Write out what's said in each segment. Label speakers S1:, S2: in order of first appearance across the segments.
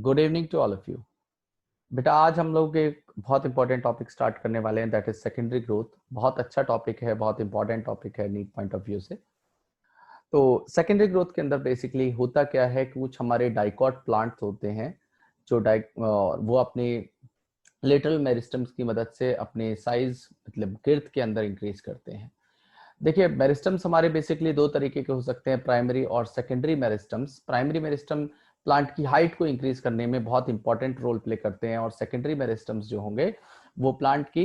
S1: Good evening to all of you. बेटा आज हम लोग एक बहुत इंपॉर्टेंट टॉपिक स्टार्ट करने वाले हैं, दैट इज सेकेंडरी ग्रोथ। बहुत अच्छा टॉपिक है, बहुत इंपॉर्टेंट टॉपिक है नीट पॉइंट ऑफ व्यू से। तो सेकेंडरी ग्रोथ के अंदर बेसिकली होता क्या है, कुछ हमारे डाइकॉट प्लांट्स होते हैं जो वो अपने लेटरल मेरिस्टम्स की मदद से अपने साइज मतलब girth के अंदर इंक्रीज करते हैं। देखिए मेरिस्टम्स हमारे बेसिकली दो तरीके के हो सकते हैं, प्राइमरी और secondary meristems. Primary meristem plant की हाइट को इंक्रीज करने में बहुत इंपॉर्टेंट रोल प्ले करते हैं और सेकेंडरी मेरिस्टम्स जो होंगे वो प्लांट की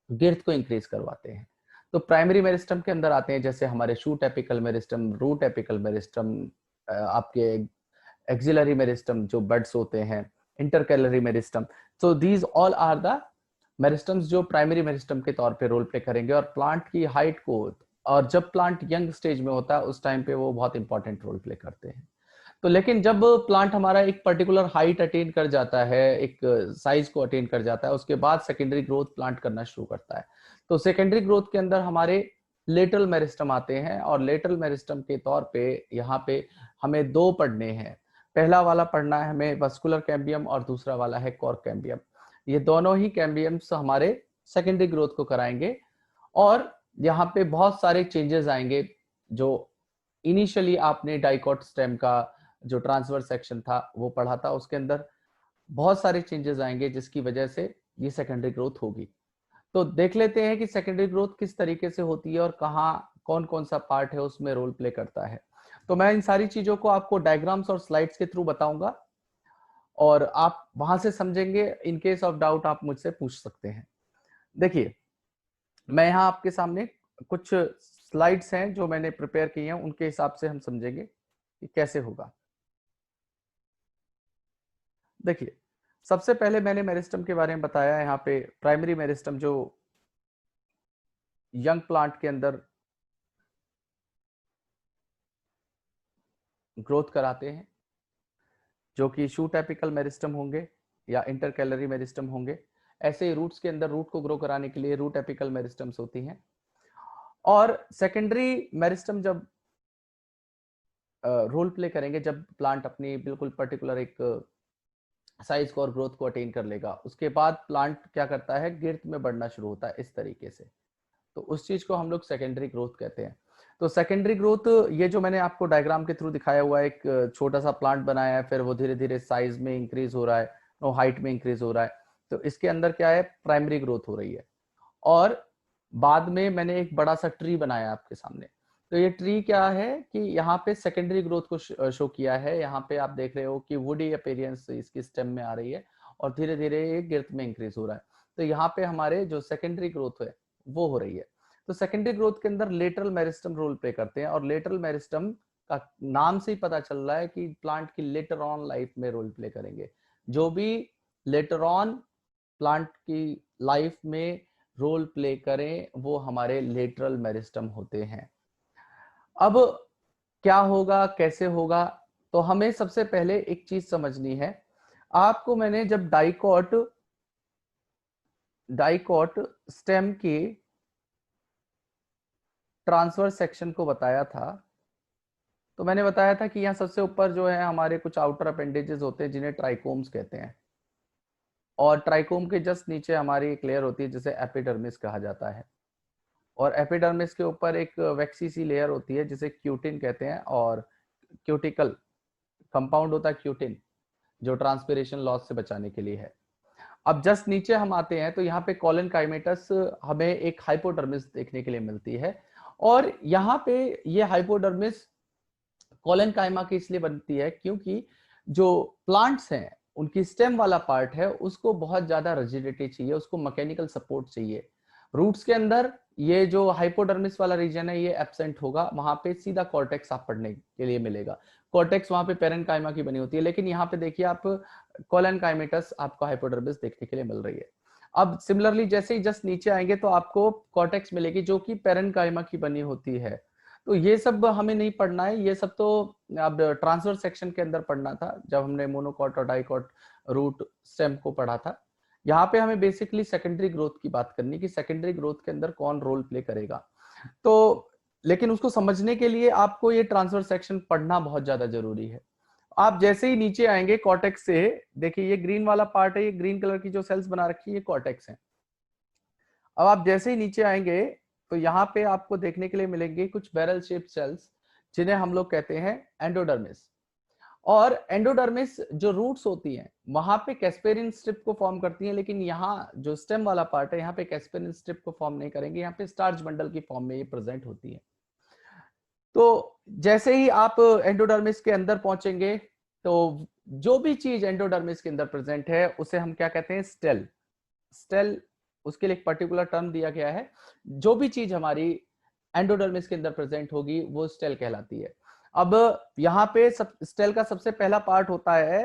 S1: गिर्थ को इंक्रीज करवाते हैं। तो प्राइमरी मेरिस्टम के अंदर आते हैं जैसे हमारे shoot apical meristem, root apical meristem, आपके एक्सिलरी मेरिस्टम जो बड्स होते हैं, intercalary meristem. So these all are the meristems जो प्राइमरी मेरिस्टम के तौर पे रोल प्ले करेंगे और प्लांट की हाइट को, और जब प्लांट यंग स्टेज में होता है उस टाइम पे वो बहुत इंपॉर्टेंट रोल प्ले करते हैं। तो लेकिन जब प्लांट हमारा एक पर्टिकुलर हाइट अटेन कर जाता है, एक साइज को अटेन कर जाता है, उसके बाद सेकेंडरी ग्रोथ प्लांट करना शुरू करता है। तो सेकेंडरी ग्रोथ के अंदर हमारे लेटरल मेरिस्टम आते हैं और लेटरल मेरिस्टम के तौर पे यहाँ पे हमें दो पढ़ने हैं। पहला वाला पढ़ना है हमें वस्कुलर कैम्बियम और दूसरा वाला है कॉर्क कैम्बियम। ये दोनों ही कैम्बियम्स हमारे सेकेंडरी ग्रोथ को कराएंगे और यहाँ पे बहुत सारे चेंजेस आएंगे। जो इनिशियली आपने डाइकॉट स्टेम का जो ट्रांसवर्स सेक्शन था वो पढ़ा था, उसके अंदर बहुत सारे चेंजेस आएंगे जिसकी वजह से ये सेकेंडरी ग्रोथ होगी। तो देख लेते हैं कि सेकेंडरी ग्रोथ किस तरीके से होती है और कहाँ कौन कौन सा पार्ट है उसमें रोल प्ले करता है। तो मैं इन सारी चीजों को आपको डायग्राम्स और स्लाइड्स के थ्रू बताऊंगा और आप वहां से समझेंगे। इन केस ऑफ डाउट आप मुझसे पूछ सकते हैं। देखिए मैं यहाँ आपके सामने कुछ स्लाइड्स हैं जो मैंने प्रिपेयर की हैं, उनके हिसाब से हम समझेंगे कि कैसे होगा। देखिए सबसे पहले मैंने मेरिस्टम के बारे में बताया। यहाँ पे प्राइमरी मेरिस्टम जो यंग प्लांट के अंदर ग्रोथ कराते हैं, जो कि शूट एपिकल मेरिस्टम होंगे या इंटरकैलरी मेरिस्टम होंगे। ऐसे ही रूट्स के अंदर रूट को ग्रो कराने के लिए रूट एपिकल मेरिस्टम्स होती हैं। और सेकेंडरी मेरिस्टम जब रोल प्ले करेंगे, जब प्लांट अपनी बिल्कुल पर्टिकुलर एक साइज को और ग्रोथ को अटेन कर लेगा, उसके बाद प्लांट क्या करता है, गिर्थ में बढ़ना शुरू होता है इस तरीके से। तो उस चीज को हम लोग सेकेंडरी ग्रोथ कहते हैं। तो सेकेंडरी ग्रोथ ये जो मैंने आपको डायग्राम के थ्रू दिखाया हुआ है, एक छोटा सा प्लांट बनाया है, फिर वो धीरे धीरे साइज में इंक्रीज हो रहा है, हाइट में इंक्रीज हो रहा है। तो इसके अंदर क्या है, प्राइमरी ग्रोथ हो रही है। और बाद में मैंने एक बड़ा सा ट्री बनाया आपके सामने। तो ये ट्री क्या है कि यहाँ पे सेकेंडरी ग्रोथ को शो किया है। यहाँ पे आप देख रहे हो कि वुडी अपीयरेंस इसकी स्टेम में आ रही है और धीरे धीरे ये गिर्थ में इंक्रीज हो रहा है। तो यहाँ पे हमारे जो सेकेंडरी ग्रोथ है वो हो रही है। तो सेकेंडरी ग्रोथ के अंदर लेटरल मेरिस्टम रोल प्ले करते हैं और लेटरल मेरिस्टम का नाम से ही पता चल रहा है कि प्लांट की लेटर ऑन लाइफ में रोल प्ले करेंगे। जो भी लेटर ऑन प्लांट की लाइफ में रोल प्ले करें वो हमारे लेटरल मेरिस्टम होते हैं। अब क्या होगा, कैसे होगा, तो हमें सबसे पहले एक चीज समझनी है। आपको मैंने जब डाइकॉट स्टेम की ट्रांसफर सेक्शन को बताया था, तो मैंने बताया था कि यहाँ सबसे ऊपर जो है हमारे कुछ आउटर अपेंडेजेस होते हैं जिन्हें ट्राइकोम्स कहते हैं, और ट्राइकोम के जस्ट नीचे हमारी एक लेयर होती है जिसे एपिडर्मिस कहा जाता है। और एपिडर्मिस के ऊपर एक वैक्सी सी लेयर होती है जिसे क्यूटिन कहते हैं, और क्यूटिकल कंपाउंड होता है क्यूटिन जो ट्रांसपिरेशन लॉस से बचाने के लिए है। अब जस्ट नीचे हम आते हैं तो यहाँ पे कॉलन काइमेटस हमें एक हाइपोडर्मिस देखने के लिए मिलती है। और यहाँ पे ये हाइपोडर्मिस कॉलन काइमा की इसलिए बनती है क्योंकि जो प्लांट्स हैं उनकी स्टेम वाला पार्ट है उसको बहुत ज्यादा रिजिडिटी चाहिए, उसको मैकेनिकल सपोर्ट चाहिए। रूट्स के अंदर ये जो हाइपोडर्मिस वाला रीजन है ये एब्सेंट होगा, वहां पे सीधा कॉर्टेक्स आप पढ़ने के लिए मिलेगा। कॉर्टेक्स वहां पे पेरेन्काइमा की बनी होती है, लेकिन यहाँ पे देखिए आप कॉलन काइमेटस आपको हाइपोडर्मिस देखने के लिए मिल रही है। अब सिमिलरली जैसे ही जस्ट नीचे आएंगे तो आपको कॉर्टेक्स मिलेगी जो कि पेरेन्काइमा की बनी होती है। तो ये सब हमें नहीं पढ़ना है, ये सब तो अब ट्रांसफर सेक्शन के अंदर पढ़ना था जब हमने मोनोकॉट और डाइकॉट रूट स्टेम को पढ़ा था। यहाँ पे हमें बेसिकली सेकेंडरी ग्रोथ की बात करनी कि सेकेंडरी ग्रोथ के अंदर कौन रोल प्ले करेगा। तो लेकिन उसको समझने के लिए आपको ये ट्रांसफर सेक्शन पढ़ना बहुत ज्यादा जरूरी है। आप जैसे ही नीचे आएंगे कॉर्टेक्स से, देखिए ये ग्रीन वाला पार्ट है, ये ग्रीन कलर की जो सेल्स बना रखी है ये कॉर्टेक्स है। अब आप जैसे ही नीचे आएंगे तो यहाँ पे आपको देखने के लिए मिलेंगे कुछ बैरल शेप सेल्स, जिन्हें हम लोग कहते हैं एंडोडर्मिस। और एंडोडर्मिस जो रूट्स होती हैं वहां पे कैस्पेरिन स्ट्रिप को फॉर्म करती हैं, लेकिन यहाँ जो स्टेम वाला पार्ट है यहाँ पे कैस्पेरिन स्ट्रिप को फॉर्म नहीं करेंगे, यहाँ पे स्टार्च बंडल की फॉर्म में ये प्रेजेंट होती है। तो जैसे ही आप एंडोडर्मिस के अंदर पहुंचेंगे तो जो भी चीज एंडोडर्मिस के अंदर प्रेजेंट है उसे हम क्या कहते हैं, स्टेल। स्टेल, उसके लिए एक पर्टिकुलर टर्म दिया गया है। जो भी चीज हमारी एंडोडर्मिस के अंदर प्रेजेंट होगी वो स्टेल कहलाती है। अब यहाँ पे स्टेल का सबसे पहला पार्ट होता है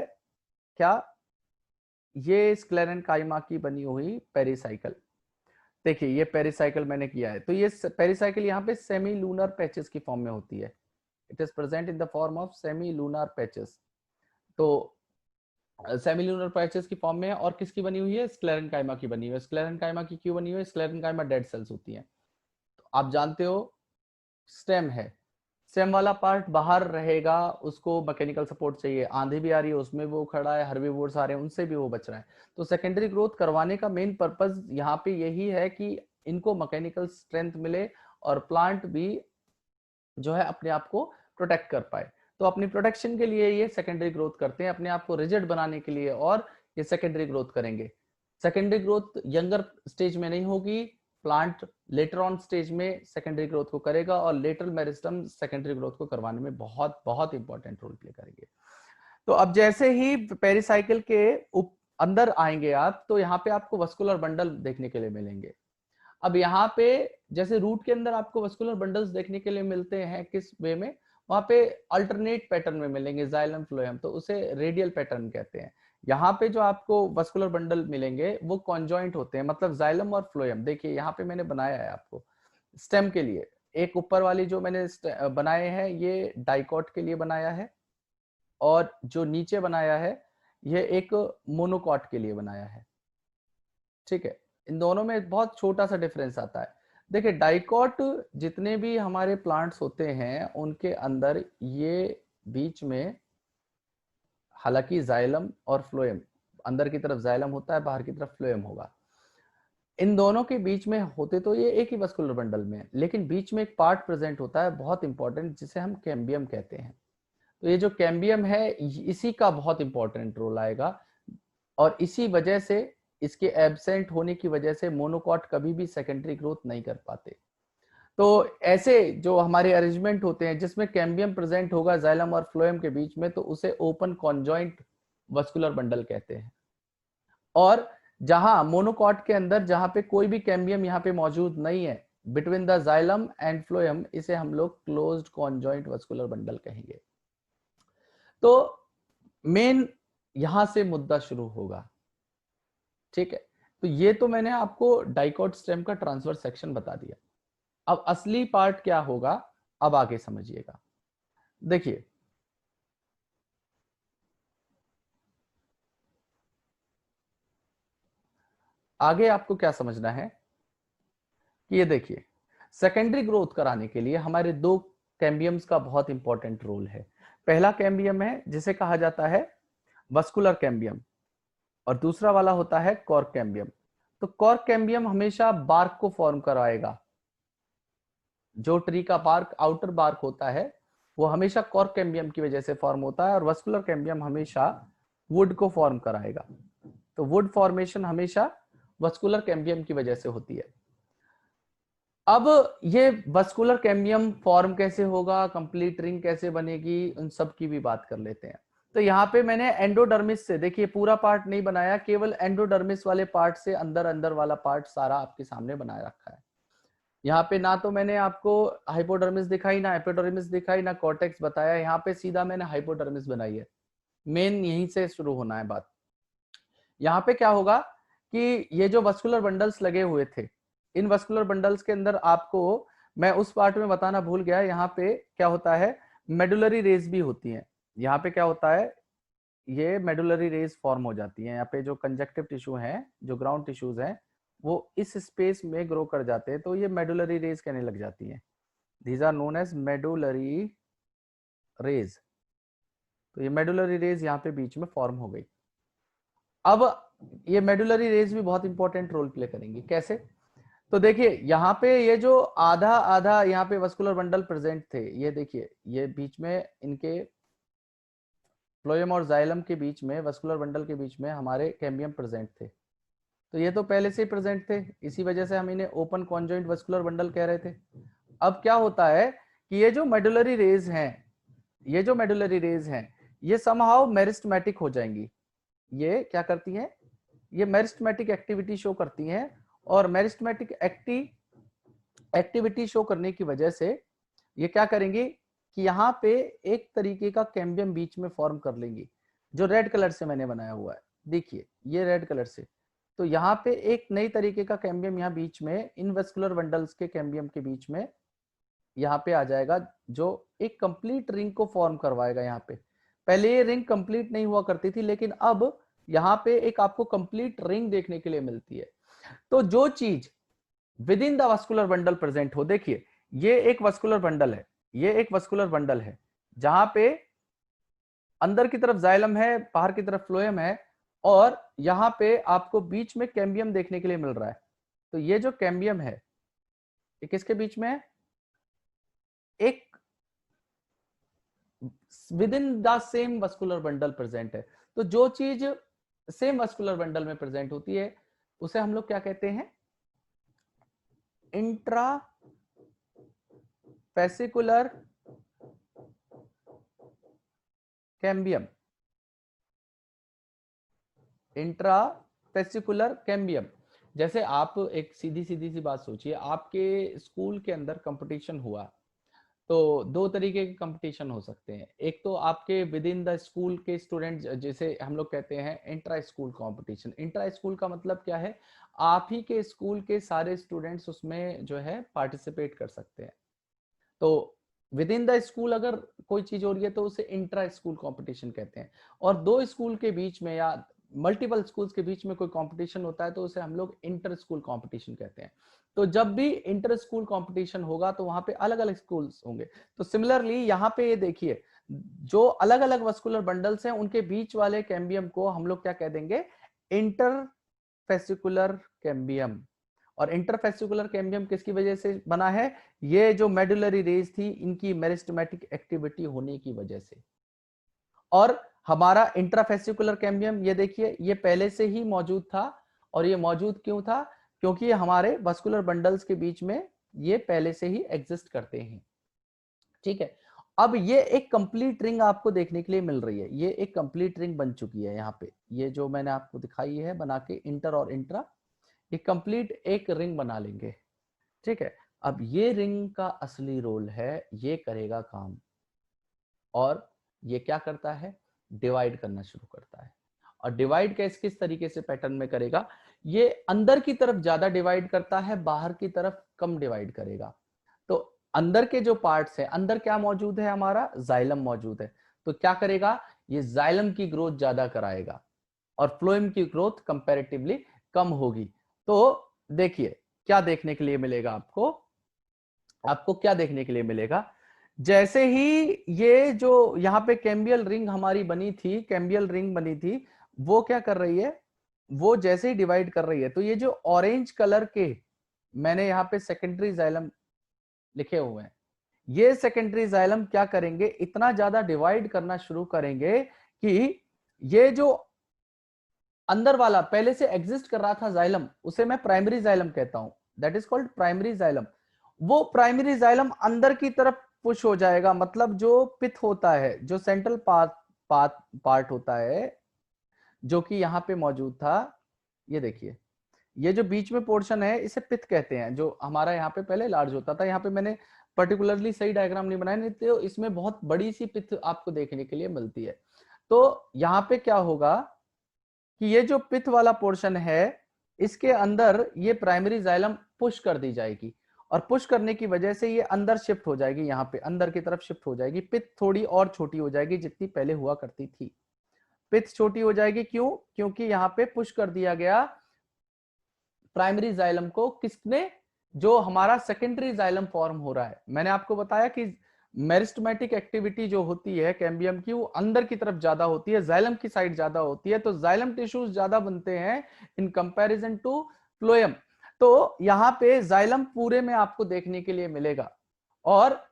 S1: क्या, ये स्क्लेरेनकाइमा की बनी हुई पेरिसाइकिल। देखिए ये पेरिसाइकिल मैंने किया है, तो ये पेरिसाइकिल यहाँ पे सेमी लूनर पैचेस की फॉर्म में होती है। It is present in the form of semi lunar patches. तो सेमी लूनर पैचेस की फॉर्म में है, और किसकी बनी हुई है, स्क्लेरेनकाइमा की बनी हुई है। स्क्लेरेनकाइमा की क्यों बनी हुई है, स्क्लेरेनकाइमा डेड सेल्स होती हैं। तो आप जानते हो स्टेम है, स्टेम वाला पार्ट बाहर रहेगा, उसको मैकेनिकल सपोर्ट चाहिए, आंधी भी आ रही है उसमें वो खड़ा है, हर्बीवोर्स आ रहे हैं उनसे भी वो बच रहा है। तो सेकेंडरी ग्रोथ करवाने का मेन पर्पस यहाँ पे यही है कि इनको मैकेनिकल स्ट्रेंथ मिले और प्लांट भी जो है अपने आप को प्रोटेक्ट कर पाए। तो अपनी प्रोटेक्शन के लिए ये सेकेंडरी ग्रोथ करते हैं, अपने आप को रिजिड बनाने के लिए, और ये सेकेंडरी ग्रोथ करेंगे। सेकेंडरी ग्रोथ यंगर स्टेज में नहीं होगी, प्लांट लेटर ऑन स्टेज में सेकेंडरी ग्रोथ को करेगा, और लेटरल मेरिस्टम सेकेंडरी ग्रोथ को करवाने में बहुत बहुत इंपॉर्टेंट रोल प्ले करेंगे। तो अब जैसे ही पेरिसाइकिल के अंदर आएंगे आप, तो यहाँ पे आपको वस्कुलर बंडल देखने के लिए मिलेंगे। अब यहाँ पे जैसे रूट के अंदर आपको वस्कुलर बंडल्स देखने के लिए मिलते हैं, किस वे में, वहां पे अल्टरनेट पैटर्न में मिलेंगे, जाइलम फ्लोएम, तो उसे रेडियल पैटर्न कहते हैं। यहाँ पे जो आपको वस्कुलर बंडल मिलेंगे वो कॉन्जॉइंट होते हैं, मतलब जाइलम और फ्लोएम। देखिए यहाँ पे मैंने बनाया है आपको स्टेम के लिए, एक ऊपर वाली जो मैंने बनाए हैं ये डाइकॉट के लिए बनाया है, और जो नीचे बनाया है ये एक मोनोकॉट के लिए बनाया है। ठीक है, इन दोनों में बहुत छोटा सा डिफरेंस आता है। देखिए डाइकॉट जितने भी हमारे प्लांट्स होते हैं उनके अंदर ये बीच में, हालांकि जाइलम और फ्लोएम, अंदर की तरफ जाइलम होता है, बाहर की तरफ फ्लोएम होगा, इन दोनों के बीच में होते तो ये एक ही वस्कुलर बंडल में, लेकिन बीच में एक पार्ट प्रेजेंट होता है बहुत इंपॉर्टेंट, जिसे हम कैम्बियम कहते हैं। तो ये जो कैम्बियम है इसी का बहुत इंपॉर्टेंट रोल आएगा, और इसी वजह से, इसके एब्सेंट होने की वजह से मोनोकॉट कभी भी सेकेंडरी ग्रोथ नहीं कर पाते। तो ऐसे जो हमारे अरेंजमेंट होते हैं जिसमें कैम्बियम प्रेजेंट होगा जाइलम और फ्लोएम के बीच में, तो उसे ओपन कॉन्जॉइंट वस्कुलर बंडल कहते हैं। और जहां मोनोकॉट के अंदर जहां पे कोई भी कैम्बियम यहाँ पे मौजूद नहीं है between the xylem and phloem, इसे हम लोग क्लोज्ड कॉन्जॉइंट वस्कुलर बंडल कहेंगे। तो मेन यहां से मुद्दा शुरू होगा। ठीक है, तो ये तो मैंने आपको डाइकॉट स्टेम का ट्रांसफर सेक्शन बता दिया। अब असली पार्ट क्या होगा, अब आगे समझिएगा। देखिए आगे आपको क्या समझना है कि ये देखिए, सेकेंडरी ग्रोथ कराने के लिए हमारे दो कैम्बियम्स का बहुत इंपॉर्टेंट रोल है। पहला कैम्बियम है जिसे कहा जाता है वस्कुलर कैम्बियम, और दूसरा वाला होता है कॉर्क कैम्बियम। तो कॉर्क कैम्बियम हमेशा बार्क को फॉर्म कराएगा, जो ट्री का बार्क, आउटर बार्क होता है, वो हमेशा कॉर्क कैम्बियम की वजह से फॉर्म होता है, और वस्कुलर कैम्बियम हमेशा वुड को फॉर्म कराएगा। तो वुड फॉर्मेशन हमेशा वस्कुलर कैम्बियम की वजह से होती है। अब ये वस्कुलर कैम्बियम फॉर्म कैसे होगा, कंप्लीट रिंग कैसे बनेगी, उन सब की भी बात कर लेते हैं। तो यहाँ पे मैंने एंडोडर्मिस से, देखिए पूरा पार्ट नहीं बनाया, केवल एंडोडर्मिस वाले पार्ट से अंदर अंदर वाला पार्ट सारा आपके सामने बनाया रखा है। यहाँ पे ना तो मैंने आपको हाइपोडर्मिस दिखाई, ना एपिडर्मिस दिखाई, ना कॉर्टेक्स बताया, यहाँ पे सीधा मैंने हाइपोडर्मिस बनाई है। मेन यहीं से शुरू होना है बात। यहाँ पे क्या होगा कि ये जो वस्कुलर बंडल्स लगे हुए थे, इन वस्कुलर बंडल्स के अंदर आपको मैं उस पार्ट में बताना भूल गया, यहाँ पे क्या होता है, मेडुलरी रेज भी होती हैं। यहाँ पे क्या होता है, ये मेडुलरी रेज फॉर्म हो जाती है। यहाँ पे जो कंजक्टिव टिश्यू हैं, जो ग्राउंड टिश्यूज हैं, वो इस स्पेस में ग्रो कर जाते हैं, तो ये मेडुलरी रेज कहने लग जाती हैं। These are known as medullary rays. तो ये मेडुलरी रेज यहाँ पे बीच में फॉर्म हो गई। अब ये मेडुलरी रेज भी बहुत इंपॉर्टेंट रोल प्ले करेंगी। कैसे? तो देखिए यहाँ पे ये जो आधा आधा यहाँ पे वस्कुलर बंडल प्रेजेंट थे, ये देखिए ये बीच में इनके फ्लोएम और जाइलम के बीच में, वस्कुलर बंडल के बीच में हमारे कैम्बियम प्रेजेंट थे। तो ये तो पहले से ही प्रेजेंट थे, इसी वजह से हम इन्हें ओपन कॉन्जॉइंट वस्कुलर बंडल कह रहे थे। अब क्या होता है कि ये जो मेडुलरी रेज हैं, ये जो मेडुलरी रेज हैं, ये समहाउ मेरिस्टेमेटिक हो जाएंगी। ये क्या करती हैं? ये मेरिस्टेमेटिक एक्टिविटी शो करती हैं, और मेरिस्टेमेटिक एक्टिविटी शो करने की वजह से ये क्या करेंगी कि यहाँ पे एक तरीके का कैम्बियम बीच में फॉर्म कर लेंगी, जो रेड कलर से मैंने बनाया हुआ है। देखिए ये रेड कलर से, तो यहाँ पे एक नई तरीके का कैम्बियम यहाँ बीच में इनवेस्कुलर बंडल्स के कैम्बियम के बीच में यहाँ पे आ जाएगा, जो एक कंप्लीट रिंग को फॉर्म करवाएगा। यहाँ पे पहले ये रिंग कंप्लीट नहीं हुआ करती थी, लेकिन अब यहाँ पे एक आपको कंप्लीट रिंग देखने के लिए मिलती है। तो जो चीज with in the vascular bundle present हो, देखिए ये एक वस्कुलर बंडल है, ये एक वस्कुलर बंडल है जहां पे अंदर की तरफ जाइलम है, बाहर की तरफ फ्लोएम है, और यहां पे आपको बीच में कैम्बियम देखने के लिए मिल रहा है। तो ये जो कैम्बियम है ये किसके बीच में है? एक with in the same vascular bundle present है। तो जो चीज सेम वस्कुलर बंडल में प्रेजेंट होती है उसे हम लोग क्या कहते हैं? Intra fascicular cambium. Intra fascicular cambium. जैसे आप एक सीधी सीधी सी बात सोचिए, आपके स्कूल के अंदर कंपटीशन हुआ, तो दो तरीके के कंपटीशन हो सकते हैं। एक तो आपके विद इन द स्कूल के स्टूडेंट, जिसे हम लोग कहते हैं intra school competition. Intra school का मतलब क्या है? आप ही के स्कूल के सारे स्टूडेंट्स उसमें जो है पार्टिसिपेट कर सकते हैं। तो विद इन द स्कूल अगर कोई चीज हो रही है तो उसे इंट्रा स्कूल कंपटीशन कहते हैं। और दो स्कूल के बीच में या मल्टीपल स्कूल्स के बीच में कोई कंपटीशन होता है तो उसे हम लोग इंटर स्कूल कंपटीशन कहते हैं। तो जब भी इंटर स्कूल कंपटीशन होगा तो वहां पे अलग अलग स्कूल्स होंगे। तो सिमिलरली यहाँ पे ये देखिए, जो अलग अलग वस्कुलर बंडल्स हैं उनके बीच वाले कैम्बियम को हम लोग क्या कह देंगे? Inter fascicular cambium. और इंटरफेसिकुलर कैम्बियम किसकी वजह से बना है? ये जो मेडुलरी रेज थी इनकी मेरिस्टेमेटिक एक्टिविटी होने की वजह से। और हमारा इंट्राफेसिकुलर कैम्बियम, ये देखिए ये पहले से ही मौजूद था। और ये मौजूद क्यों था? क्योंकि हमारे वस्कुलर बंडल्स के बीच में ये पहले से ही एग्जिस्ट करते हैं। ठीक है, अब ये एक कंप्लीट रिंग आपको देखने के लिए मिल रही है। ये एक कंप्लीट रिंग बन चुकी है। यहाँ पे ये जो मैंने आपको दिखाई है बना के इंटर और इंट्रा, ये कंप्लीट एक रिंग बना लेंगे। ठीक है, अब ये रिंग का असली रोल है, ये करेगा काम। और ये क्या करता है? डिवाइड करना शुरू करता है। और डिवाइड किस किस तरीके से पैटर्न में करेगा? ये अंदर की तरफ ज्यादा डिवाइड करता है, बाहर की तरफ कम डिवाइड करेगा। तो अंदर के जो पार्ट्स है, अंदर क्या मौजूद है? हमारा जाइलम मौजूद है। तो क्या करेगा? ये जाइलम की ग्रोथ ज्यादा कराएगा और फ्लोएम की ग्रोथ कंपैरेटिवली कम होगी। तो देखिए क्या देखने के लिए मिलेगा आपको? आपको क्या देखने के लिए मिलेगा? जैसे ही ये जो यहाँ पे कैम्बियल रिंग हमारी बनी थी, कैम्बियल रिंग बनी थी, वो क्या कर रही है? वो जैसे ही डिवाइड कर रही है, तो ये जो ऑरेंज कलर के मैंने यहाँ पे सेकेंडरी जाइलम लिखे हुए हैं, ये सेकेंडरी जाइलम क्या करेंगे? इतना ज्यादा डिवाइड करना शुरू करेंगे कि ये जो अंदर वाला पहले से एग्जिस्ट कर रहा था जाइलम, उसे मैं प्राइमरी जाइलम कहता हूं। That is called primary xylem. वो प्राइमरी जाइलम अंदर की तरफ पुश हो जाएगा। मतलब जो पिथ होता है, जो सेंट्रल पार्ट होता है, जो कि यहाँ पे मौजूद था, ये देखिए ये जो बीच में पोर्शन है इसे पिथ कहते हैं, जो हमारा यहाँ पे पहले लार्ज होता था। यहाँ पे मैंने पर्टिकुलरली सही डायग्राम नहीं बनाया, नहीं तो इसमें बहुत बड़ी सी पिथ आपको देखने के लिए मिलती है। तो यहाँ पे क्या होगा कि ये जो पिथ वाला पोर्शन है, इसके अंदर ये प्राइमरी जाइलम पुश कर दी जाएगी। और पुश करने की वजह से ये अंदर शिफ्ट हो जाएगी, यहाँ पे अंदर की तरफ शिफ्ट हो जाएगी। पिथ थोड़ी और छोटी हो जाएगी जितनी पहले हुआ करती थी। पिथ छोटी हो जाएगी क्यों? क्योंकि यहाँ पे पुश कर दिया गया प्राइमरी जाइलम को। किसने? जो हमारा सेकेंडरी जाइलम फॉर्म हो रहा है। मैंने आपको बताया कि मेरिस्टेमेटिक एक्टिविटी जो होती है कैम्बियम की वो अंदर की तरफ ज्यादा होती है, जाइलम की साइड ज्यादा होती है, तो जाइलम टिश्यूज ज्यादा बनते हैं इन कंपैरिजन टू फ्लोएम। तो यहाँ पे जाइलम पूरे में आपको देखने के लिए मिलेगा, और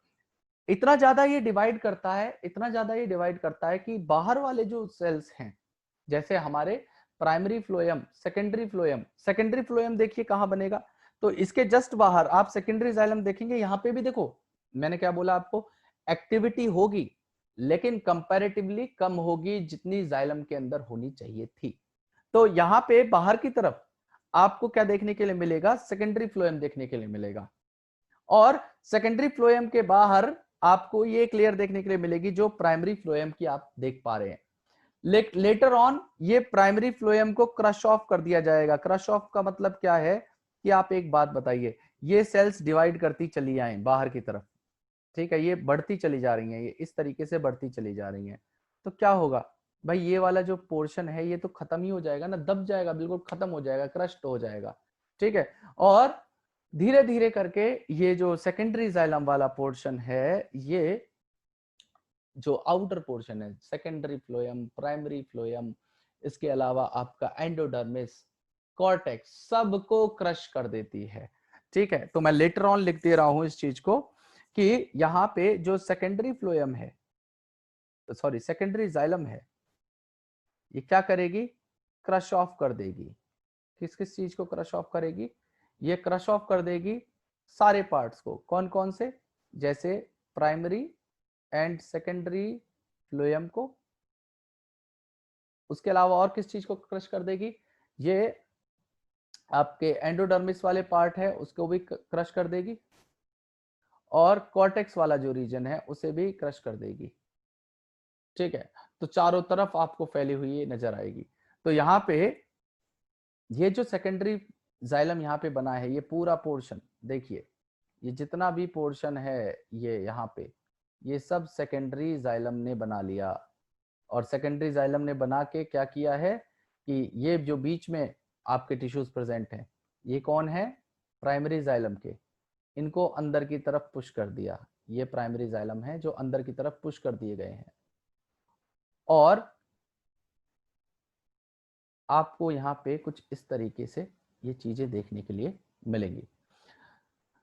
S1: इतना ज्यादा ये डिवाइड करता है, इतना ज्यादा ये डिवाइड करता है कि बाहर वाले जो सेल्स हैं, जैसे हमारे प्राइमरी फ्लोएम, सेकेंडरी फ्लोएम देखिए कहां बनेगा, तो इसके जस्ट बाहर आप सेकेंडरी जाइलम देखेंगे, यहां पे भी देखो मैंने क्या बोला आपको, एक्टिविटी होगी लेकिन कंपैरेटिवली कम होगी जितनी जाइलम के अंदर होनी चाहिए थी। तो यहाँ पे बाहर की तरफ आपको क्या देखने के लिए मिलेगा, सेकेंडरी फ्लोएम देखने के लिए मिलेगा, और सेकेंडरी फ्लोएम के बाहर आपको ये क्लियर देखने के लिए मिलेगी जो प्राइमरी फ्लोएम की आप देख पा रहे हैं। लेटर ऑन ये प्राइमरी फ्लोएम को क्रश ऑफ कर दिया जाएगा। क्रश ऑफ का मतलब क्या है कि आप एक बात बताइए, ये सेल्स डिवाइड करती चली आए बाहर की तरफ, ठीक है, ये बढ़ती चली जा रही हैं, ये इस तरीके से बढ़ती चली जा रही हैं, तो क्या होगा भाई, ये वाला जो पोर्शन है ये तो खत्म ही हो जाएगा ना, दब जाएगा, बिल्कुल खत्म हो जाएगा, क्रश्ड हो जाएगा, ठीक है। और धीरे धीरे करके ये जो सेकेंडरी जाइलम वाला पोर्शन है, ये जो आउटर पोर्शन है, सेकेंडरी फ्लोएम, प्राइमरी फ्लोएम, इसके अलावा आपका एंडोडर्मिस, कॉर्टेक्स, सबको क्रश कर देती है, ठीक है। तो मैं लेटर ऑन लिख दे रहा हूं इस चीज को कि यहाँ पे जो सेकेंडरी फ्लोएम है, सॉरी सेकेंडरी जाइलम है, ये क्या करेगी, क्रश ऑफ कर देगी। किस किस चीज को क्रश ऑफ करेगी, ये क्रश ऑफ कर देगी सारे पार्ट्स को, कौन कौन से, जैसे प्राइमरी एंड सेकेंडरी फ्लोएम को, उसके अलावा और किस चीज को क्रश कर देगी, ये आपके एंडोडर्मिस वाले पार्ट है उसको भी क्रश कर देगी, और कॉर्टेक्स वाला जो रीजन है उसे भी क्रश कर देगी, ठीक है। तो चारों तरफ आपको फैली हुई नजर आएगी। तो यहाँ पे ये जो सेकेंडरी जाइलम यहाँ पे बना है, ये पूरा पोर्शन देखिए, ये जितना भी पोर्शन है ये यहाँ पे, ये सब सेकेंडरी जाइलम ने बना लिया। और सेकेंडरी जाइलम ने बना के क्या किया है कि ये जो बीच में आपके टिश्यूज प्रेजेंट हैं, ये कौन है, प्राइमरी जाइलम के, इनको अंदर की तरफ पुश कर दिया। ये प्राइमरी जाइलम है जो अंदर की तरफ पुश कर दिए गए हैं, और आपको यहाँ पे कुछ इस तरीके से ये चीजें देखने के लिए मिलेंगी।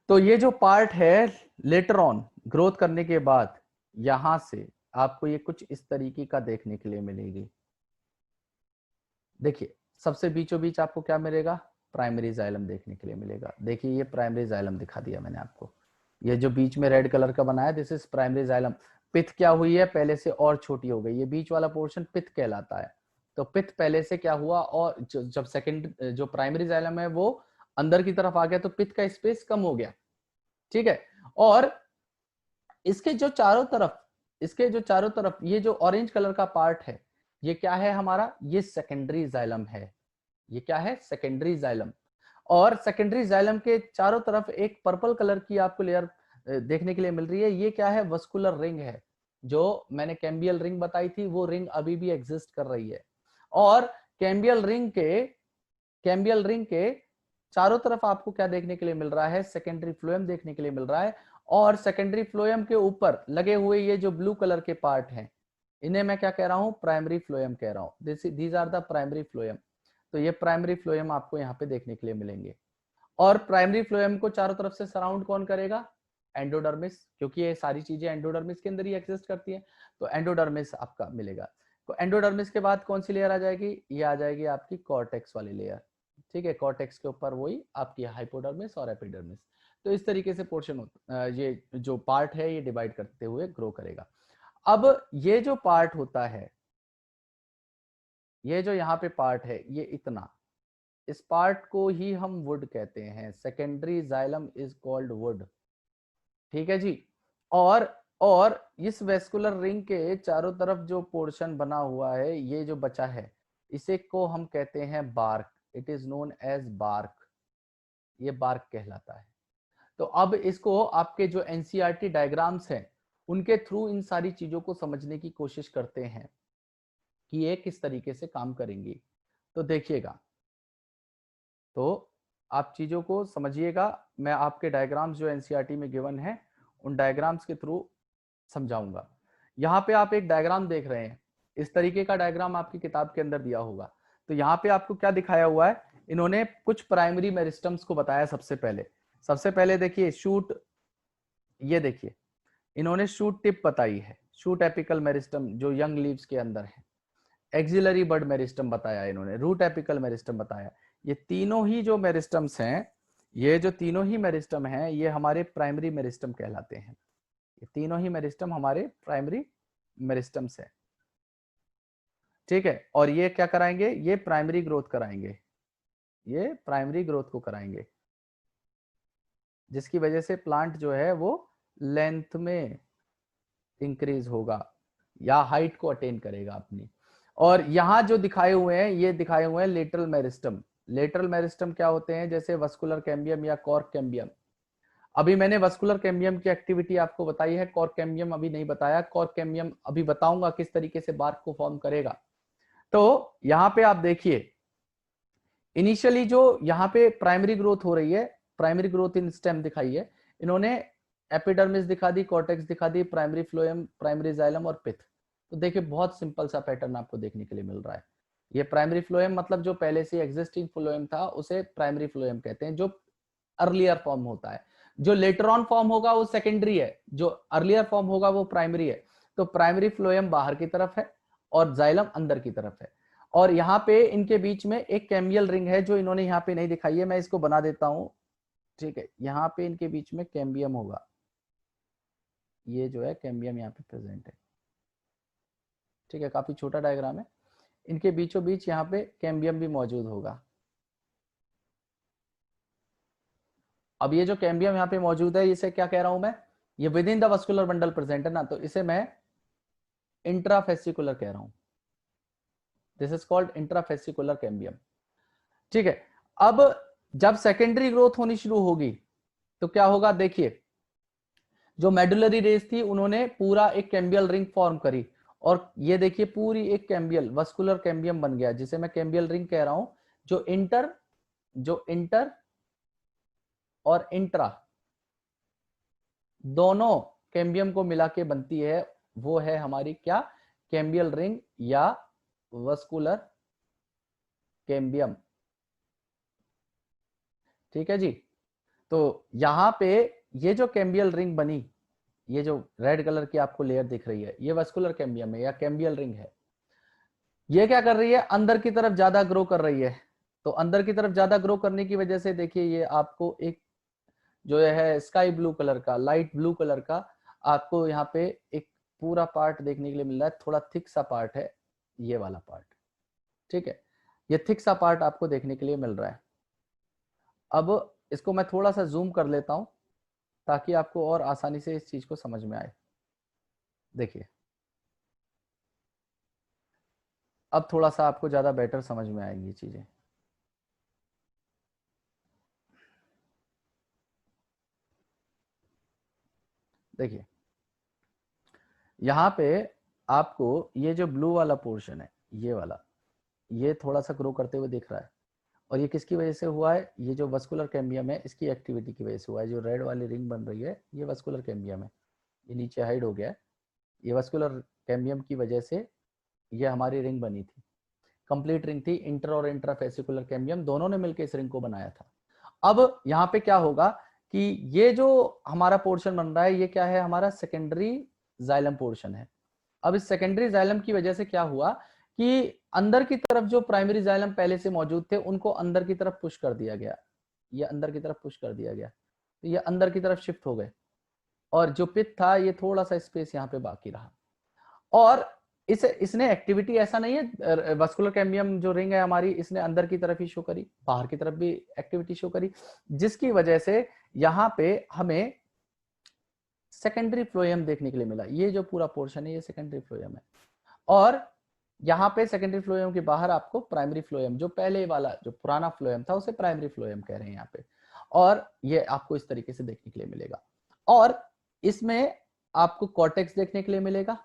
S1: तो ये जो पार्ट है लेटर ऑन ग्रोथ करने के बाद, यहां से आपको ये कुछ इस तरीके का देखने के लिए मिलेगी। देखिए सबसे बीचों बीच आपको क्या मिलेगा, प्राइमरी जाइलम देखने के लिए मिलेगा। देखिए ये प्राइमरी जाइलम दिखा दिया मैंने आपको, ये जो बीच में रेड कलर का बनाया, दिस इज प्राइमरी जाइलम। पिथ क्या हुई है, पहले से और छोटी हो गई, ये बीच वाला पोर्शन पिथ कहलाता है। तो पिथ पहले से क्या हुआ, और जब सेकंड जो प्राइमरी जाइलम है वो अंदर की तरफ आ गया तो पिथ का स्पेस कम हो गया, ठीक है। और इसके जो चारों तरफ, इसके जो चारों तरफ ये जो ऑरेंज कलर का पार्ट है, ये क्या है हमारा, ये सेकेंडरी जाइलम है। ये क्या है, सेकेंडरी जाइलम। और सेकेंडरी जाइलम के चारों तरफ एक पर्पल कलर की आपको लेयर देखने के लिए मिल रही है, ये क्या है, वस्कुलर रिंग है। जो मैंने कैम्बियल रिंग बताई थी वो रिंग अभी भी एग्जिस्ट कर रही है। और कैम्बियल रिंग के चारों तरफ आपको क्या देखने के लिए मिल रहा है, सेकेंडरी फ्लोएम देखने के लिए मिल रहा है। और सेकेंडरी फ्लोएम के ऊपर लगे हुए ये जो ब्लू कलर के पार्ट हैं, इन्हें मैं क्या कह रहा हूं, प्राइमरी फ्लोएम कह रहा हूं। These are the primary phloem. तो ये प्राइमरी फ्लोएम आपको यहाँ पे देखने के लिए मिलेंगे। और प्राइमरी फ्लोएम को चारों तरफ से सराउंड कौन करेगा, एंडोडर्मिस, क्योंकि ये सारी चीजें एंडोडर्मिस के अंदर ही एग्जिस्ट करती हैं। तो एंडोडर्मिस आपका मिलेगा। तो एंडोडर्मिस के बाद कौन सी लेयर आ जाएगी, ये आ जाएगी आपकी कॉर्टेक्स वाली लेयर, ठीक है। कॉर्टेक्स के ऊपर वही आपकी हाइपोडर्मिस और एपिडर्मिस। तो इस तरीके से पोर्शन ये जो पार्ट है ये डिवाइड करते हुए ग्रो करेगा। अब ये जो पार्ट होता है, ये जो यहाँ पे पार्ट है, ये इतना, इस पार्ट को ही हम वुड कहते हैं। Secondary xylem is called would, ठीक है जी। और इस वेस्कुलर रिंग के चारों तरफ जो पोर्शन बना हुआ है, ये जो बचा है, इसे को हम कहते हैं bark. It is known as bark, ये बार्क कहलाता है। तो अब इसको आपके जो एनसीईआरटी डायग्राम्स हैं उनके थ्रू इन सारी चीजों को समझने की कोशिश करते हैं कि ये किस तरीके से काम करेंगी। तो देखिएगा, तो आप चीजों को समझिएगा। मैं आपके डायग्राम्स जो एनसीईआरटी में गिवन है, उन डायग्राम्स के थ्रू समझाऊंगा। यहाँ पे आप एक डायग्राम देख रहे हैं, इस तरीके का डायग्राम आपकी किताब के अंदर दिया होगा। तो यहाँ पे आपको क्या दिखाया हुआ है, इन्होंने कुछ प्राइमरी मेरिस्टम्स को बताया। सबसे पहले देखिए शूट, ये देखिए इन्होंने शूट टिप बताई है, शूट एपिकल मेरिस्टम जो यंग लीव्स के अंदर है, एक्सिलरी बड मेरिस्टम बताया इन्होंने, रूट एपिकल मेरिस्टम बताया। ये तीनों ही जो मेरिस्टम्स हैं, ये जो तीनों ही मेरिस्टम हैं, ये हमारे प्राइमरी मेरिस्टम कहलाते हैं। ये तीनों ही मेरिस्टम हमारे प्राइमरी मेरिस्टम्स है, ठीक है। और ये क्या कराएंगे, ये प्राइमरी ग्रोथ कराएंगे, ये प्राइमरी ग्रोथ को कराएंगे, जिसकी वजह से प्लांट जो है वो लेंथ में इंक्रीज होगा या हाइट को अटेन करेगा अपनी। और यहां जो दिखाए हुए हैं, ये दिखाए हुए हैं लेटरल मेरिस्टम। लेटरल मेरिस्टम क्या होते हैं, जैसे वस्कुलर कैम्बियम या कॉर्क कैम्बियम। अभी मैंने वस्कुलर कैम्बियम की एक्टिविटी आपको बताई है, कॉर्क कैम्बियम अभी नहीं बताया। कॉर्क कैम्बियम अभी बताऊंगा किस तरीके से बार्क को फॉर्म करेगा। तो यहाँ पे आप देखिए, इनिशियली जो यहाँ पे प्राइमरी ग्रोथ हो रही है, प्राइमरी ग्रोथ इन स्टेम दिखाई है इन्होंने, एपिडर्मिस दिखा दी, कॉर्टेक्स दिखा दी, प्राइमरी फ्लोएम, प्राइमरी जाइलम और पिथ। तो देखिए बहुत सिंपल सा पैटर्न आपको देखने के लिए मिल रहा है। ये प्राइमरी फ्लोएम मतलब जो पहले से एग्जिस्टिंग फ्लोएम था उसे प्राइमरी फ्लोएम कहते हैं, जो अर्लियर फॉर्म होता है। जो लेटर ऑन फॉर्म होगा वो सेकेंडरी है, जो अर्लियर फॉर्म होगा वो प्राइमरी है। तो प्राइमरी फ्लोएम बाहर की तरफ है और जाइलम अंदर की तरफ है। और यहाँ पे इनके बीच में एक कैम्बियल रिंग है जो इन्होंने यहाँ पे नहीं दिखाई है, मैं इसको बना देता हूं, ठीक है। यहाँ पे इनके बीच में कैम्बियम होगा, ये जो है कैम्बियम यहाँ पे प्रेजेंट है, ठीक है। काफी छोटा डायग्राम है, इनके बीचों बीच यहाँ पे कैम्बियम भी मौजूद होगा। अब ये जो कैम्बियम यहाँ पे मौजूद है, इसे क्या कह रहा हूं मैं, ये with in the vascular bundle present है ना, तो इसे मैं इंट्राफेसिकुलर कह रहा हूं। This is called intrafascicular cambium, ठीक है। अब जब सेकेंडरी ग्रोथ होनी शुरू होगी तो क्या होगा, देखिए जो मेडुलरी रेस थी उन्होंने पूरा एक कैम्बियल रिंग फॉर्म करी, और ये देखिए पूरी एक कैम्बियल वस्कुलर कैम्बियम बन गया, जिसे मैं कैम्बियल रिंग कह रहा हूं। जो इंटर और इंट्रा दोनों कैम्बियम को मिला के बनती है, वो है हमारी क्या, कैम्बियल रिंग या वस्कुलर कैम्बियम, ठीक है जी। तो यहां पे ये जो कैम्बियल रिंग बनी, ये जो रेड कलर की आपको लेयर दिख रही है, ये वस्कुलर कैम्बियम है या कैम्बियल रिंग है। ये क्या कर रही है, अंदर की तरफ ज्यादा ग्रो कर रही है। तो अंदर की तरफ ज्यादा ग्रो करने की वजह से देखिए ये आपको एक जो है स्काई ब्लू कलर का, लाइट ब्लू कलर का आपको यहाँ पे एक पूरा पार्ट देखने के लिए मिल रहा है। थोड़ा थिक सा पार्ट है ये वाला पार्ट, ठीक है। ये थिक सा पार्ट आपको देखने के लिए मिल रहा है। अब इसको मैं थोड़ा सा जूम कर लेता हूं ताकि आपको और आसानी से इस चीज को समझ में आए। देखिए अब थोड़ा सा आपको ज्यादा बेटर समझ में आएंगी चीजें। देखिए यहाँ पे आपको ये जो ब्लू वाला पोर्शन है, ये वाला, ये थोड़ा सा ग्रो करते हुए दिख रहा है। और ये किसकी वजह से हुआ है, ये जो वस्कुलर कैम्बियम है इसकी एक्टिविटी की वजह से हुआ है। जो रेड वाली रिंग बन रही है ये वस्कुलर कैम्बियम है, ये नीचे हाइड हो गया है। ये वस्कुलर कैम्बियम की वजह से ये हमारी रिंग बनी थी, कंप्लीट रिंग थी। इंटर और इंट्राफेसिकुलर कैम्बियम दोनों ने मिलकर इस रिंग को बनाया था। अब यहाँ पे क्या होगा कि ये जो हमारा पोर्शन बन रहा है, ये क्या है, हमारा सेकेंडरी जाइलम पोर्शन है। अब इस सेकेंडरी जाइलम की वजह से क्या हुआ कि अंदर की तरफ जो प्राइमरी जाइलम पहले से मौजूद थे उनको अंदर की तरफ पुश कर दिया गया, ये अंदर की तरफ पुश कर दिया गया, तो ये अंदर की तरफ शिफ्ट हो गए। और जो पिथ था ये थोड़ा सा स्पेस यहाँ पे बाकी रहा। और इसने एक्टिविटी ऐसा नहीं है, वस्कुलर कैम्बियम जो रिंग है हमारी, इसने अंदर की तरफ ही शो करी, बाहर की तरफ भी एक्टिविटी शो करी, जिसकी वजह से यहाँ पे हमें सेकेंडरी फ्लोएम देखने के लिए मिला। ये जो पूरा पोर्शन है ये सेकेंडरी फ्लोएम है। और यहाँ पे सेकेंडरी फ्लोएम के बाहर आपको प्राइमरी फ्लोएम, जो पहले वाला जो पुराना फ्लोएम था उसे प्राइमरी फ्लोएम कह रहे हैं यहाँ पे। और ये आपको इस तरीके से देखने के लिए मिलेगा। और इसमें आपको कॉर्टेक्स देखने के लिए मिलेगा,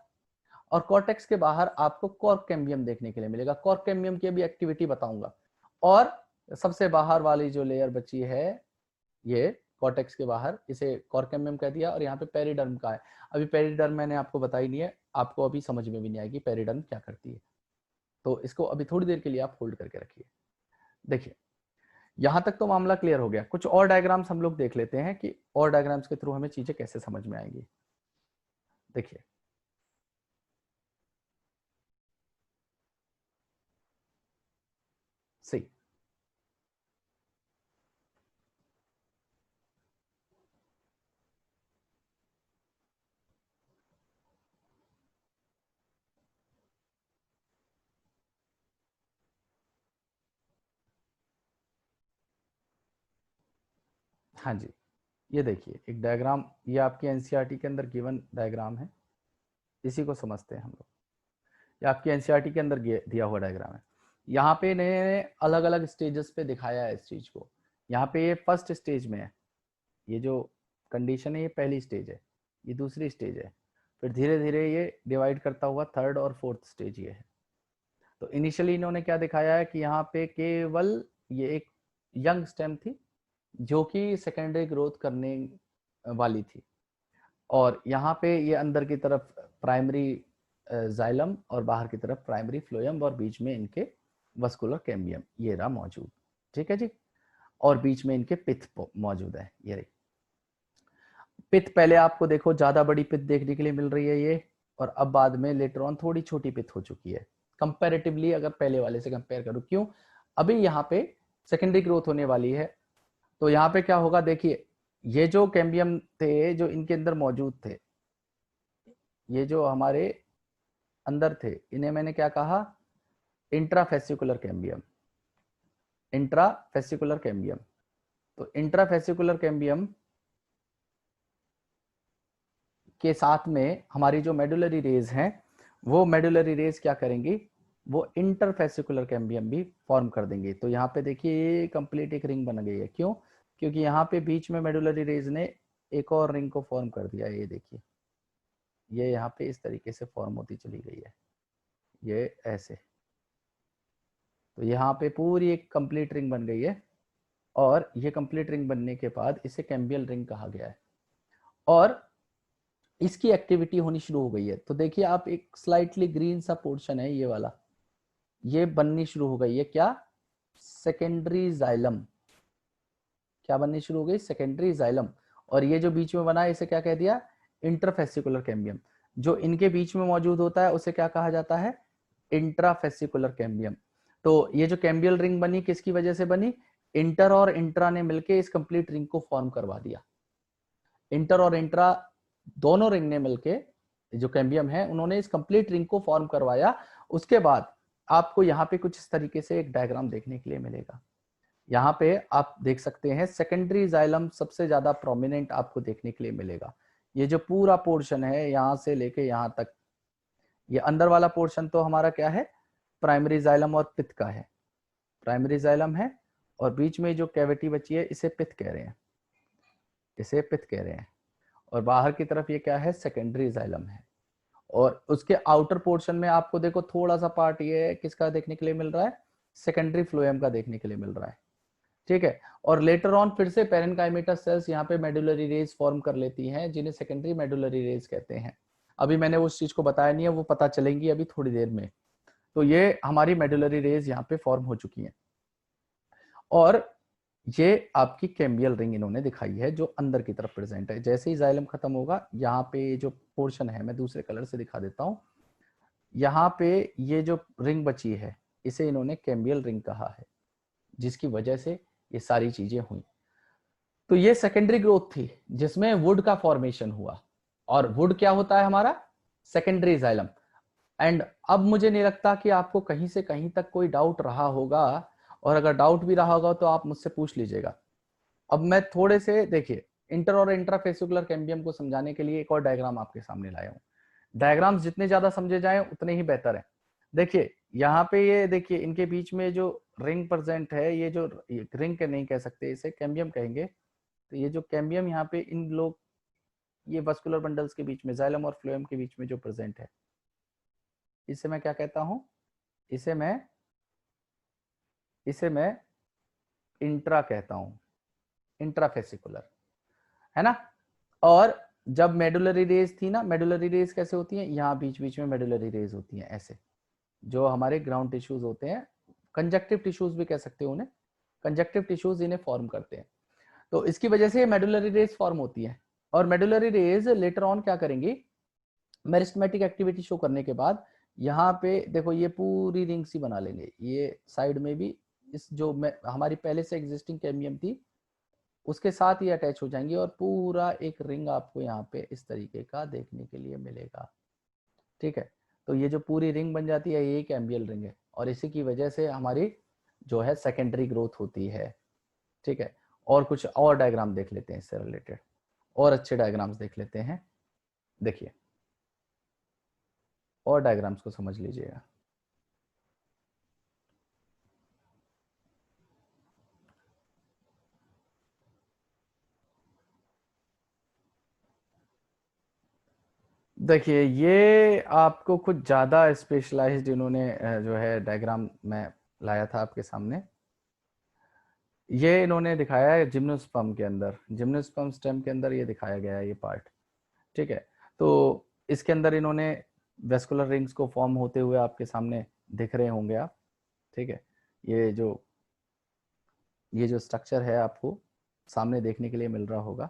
S1: और कॉर्टेक्स के बाहर आपको कॉर्क कैम्बियम देखने के लिए मिलेगा। कॉर्क कैम्बियम की भी एक्टिविटी बताऊंगा। और सबसे बाहर वाली जो लेयर बची है ये कॉर्टेक्स के बाहर, इसे कॉर्केमियम कह दिया, और यहाँ पे पेरिडर्म का है। अभी पेरिडर्म मैंने आपको बताई नहीं है, आपको अभी समझ में भी नहीं आएगी पेरिडर्म क्या करती है, तो इसको अभी थोड़ी देर के लिए आप होल्ड करके रखिए। देखिए यहां तक तो मामला क्लियर हो गया। कुछ और डायग्राम्स हम लोग देख लेते हैं कि और डायग्राम्स के थ्रू हमें चीजें कैसे समझ में आएंगी। देखिए सही, हाँ जी, ये देखिए एक डायग्राम, ये आपकी एनसीईआरटी के अंदर गिवन डायग्राम है, इसी को समझते हैं हम लोग। ये आपकी एनसीईआरटी के अंदर दिया हुआ डायग्राम है। यहाँ पे इन्हें अलग अलग स्टेजेस पे दिखाया है इस चीज को। यहाँ पे ये फर्स्ट स्टेज में है, ये जो कंडीशन है ये पहली स्टेज है, ये दूसरी स्टेज है, फिर धीरे धीरे ये डिवाइड करता हुआ थर्ड और फोर्थ स्टेज ये है। तो इनिशियली इन्होंने क्या दिखाया है कि यहाँ पे केवल ये एक यंग स्टेम थी जो कि सेकेंडरी ग्रोथ करने वाली थी, और यहाँ पे ये अंदर की तरफ प्राइमरी जाइलम और बाहर की तरफ प्राइमरी फ्लोएम, और बीच में इनके वस्कुलर कैम्बियम ये रहा मौजूद। ठीक है जी, और बीच में इनके पिथ मौजूद है। ये रही पिथ, पहले आपको देखो ज्यादा बड़ी पिथ देखने के लिए मिल रही है ये, और अब बाद में लेटर ऑन थोड़ी छोटी पिथ हो चुकी है कंपैरेटिवली, अगर पहले वाले से कंपेयर करूं। क्यों? अभी यहाँ पे सेकेंडरी ग्रोथ होने वाली है, तो यहाँ पे क्या होगा देखिए, ये जो कैम्बियम थे जो इनके अंदर मौजूद थे, ये जो हमारे अंदर थे, इन्हें मैंने क्या कहा, इंट्राफेसिकुलर कैम्बियम, इंट्राफेसिकुलर कैम्बियम। तो इंट्राफेसिकुलर कैम्बियम के साथ में हमारी जो मेडुलरी रेज हैं, वो मेडुलरी रेज क्या करेंगी, वो इंटरफेसिकुलर कैम्बियम भी फॉर्म कर देंगे। तो यहाँ पे देखिए ये कंप्लीट एक रिंग बन गई है। क्यों? क्योंकि यहाँ पे बीच में मेडुलरी रेज ने एक और रिंग को फॉर्म कर दिया। ये देखिए, ये यहाँ पे इस तरीके से फॉर्म होती चली गई है, ये ऐसे। तो यहाँ पे पूरी एक कंप्लीट रिंग बन गई है, और ये कंप्लीट रिंग बनने के बाद इसे कैम्बियल रिंग कहा गया है, और इसकी एक्टिविटी होनी शुरू हो गई है। तो देखिए आप, एक स्लाइटली ग्रीन सा पोर्शन है ये वाला, ये बननी शुरू हो गई है। क्या? Secondary xylem. क्या बननी शुरू हो गई? Secondary xylem. और ये जो बीच में बना है इसे क्या कह दिया? Interfascicular cambium. जो इनके बीच में मौजूद होता है उसे क्या कहा जाता है? Intrafascicular cambium. तो ये जो कैम्बियल रिंग बनी किसकी वजह से बनी? इंटर और इंट्रा ने मिलकर इस कंप्लीट रिंग को फॉर्म करवा दिया। इंटर और इंट्रा दोनों रिंग ने मिलके, जो कैम्बियम है, उन्होंने इस कंप्लीट रिंग को फॉर्म करवाया। उसके बाद आपको यहाँ पे कुछ इस तरीके से एक डायग्राम देखने के लिए मिलेगा। यहाँ पे आप देख सकते हैं सेकेंडरी जाइलम सबसे ज्यादा प्रोमिनेंट आपको देखने के लिए मिलेगा। ये जो पूरा पोर्शन है यहाँ से लेके यहाँ तक, ये अंदर वाला पोर्शन तो हमारा क्या है? प्राइमरी जाइलम और पिथ का है। प्राइमरी जाइलम है, और बीच में जो कैविटी बची है इसे पिथ कह रहे हैं, इसे पिथ कह रहे हैं। और बाहर की तरफ ये क्या है? सेकेंडरी जाइलम है। और उसके आउटर पोर्शन में आपको देखो थोड़ा सा पार्ट ये किसका देखने के लिए मिल रहा है? सेकेंडरी फ्लोएम का देखने के लिए मिल रहा है। ठीक है, और लेटर ऑन फिर से पेरेन्काइमेटा सेल्स यहाँ पे मेडुलरी रेज फॉर्म कर लेती हैं, जिन्हें सेकेंडरी मेडुलरी रेज कहते हैं। अभी मैंने उस चीज को बताया नहीं है, वो पता चलेंगी अभी थोड़ी देर में। तो ये हमारी मेडुलरी रेज यहाँ पे फॉर्म हो चुकी हैं, और ये आपकी कैम्बियल रिंग इन्होंने दिखाई है जो अंदर की तरफ प्रेजेंट है। जैसे ही जाइलम खत्म होगा, यहाँ पे जो पोर्शन है मैं दूसरे कलर से दिखा देता हूँ। यहाँ पे ये जो रिंग बची है इसे इन्होंने कैम्बियल रिंग कहा है, जिसकी वजह से ये सारी चीजें हुई। तो ये सेकेंडरी ग्रोथ थी जिसमें वुड का फॉर्मेशन हुआ, और वुड क्या होता है हमारा? Secondary xylem. एंड अब मुझे नहीं लगता कि आपको कहीं से कहीं तक कोई डाउट रहा होगा, और अगर डाउट भी रहा होगा तो आप मुझसे पूछ लीजिएगा। अब मैं थोड़े से, देखिए, इंटर और इंट्राफेसिकुलर कैम्बियम को समझाने के लिए एक और डायग्राम आपके सामने लाया हूं। डायग्राम्स जितने ज्यादा समझे जाएं उतने ही बेहतर है। देखिए यहाँ पे, ये देखिए इनके बीच में जो रिंग प्रेजेंट है, ये जो रिंग के नहीं कह सकते, इसे कैम्बियम कहेंगे। तो ये जो कैम्बियम यहाँ पे इन लोग, ये वस्कुलर बंडल्स के बीच में, जाइलम और फ्लोएम के बीच में जो प्रेजेंट है, इसे मैं क्या कहता हूं? इसे मैं इंट्रा कहता हूं, इंट्राफेसिकुलर। है ना। और जब मेडुलरी रेज थी ना, मेडुलरी रेज कैसे होती है, यहाँ बीच बीच में मेडुलरी रेज होती हैं ऐसे, जो हमारे ग्राउंड टिश्यूज होते हैं, कंजक्टिव टिश्यूज भी कह सकते हो उन्हें, कंजक्टिव टिश्यूज इन्हें फॉर्म करते हैं। तो इसकी वजह से मेडुलरी रेज फॉर्म होती है। और मेडुलरी रेज लेटर ऑन क्या करेंगी, मेरिस्टेमेटिक एक्टिविटी शो करने के बाद यहाँ पे देखो ये पूरी रिंग सी बना लेंगे, ये साइड में भी इस जो हमारी पहले से एग्जिस्टिंग कैम्बियम थी उसके साथ ये अटैच हो जाएंगी, और पूरा एक रिंग आपको यहाँ पे इस तरीके का देखने के लिए मिलेगा। ठीक है, तो ये जो पूरी रिंग बन जाती है ये कैम्बियल रिंग है, और इसी की वजह से हमारी जो है सेकेंडरी ग्रोथ होती है। ठीक है, और कुछ और डायग्राम देख लेते हैं इससे रिलेटेड, और अच्छे डायग्राम्स देख लेते हैं। देखिए और डायग्राम्स को समझ लीजिएगा। देखिए ये आपको कुछ ज़्यादा स्पेशलाइज्ड इन्होंने जो है डायग्राम में लाया था आपके सामने। ये इन्होंने दिखाया है जिम्नोस्पर्म के अंदर, जिम्नोस्पर्म स्टेम के अंदर ये दिखाया गया है ये पार्ट। ठीक है, तो इसके अंदर इन्होंने वेस्कुलर रिंग्स को फॉर्म होते हुए आपके सामने दिख रहे होंगे आप। ठीक है, ये जो स्ट्रक्चर है आपको सामने देखने के लिए मिल रहा होगा।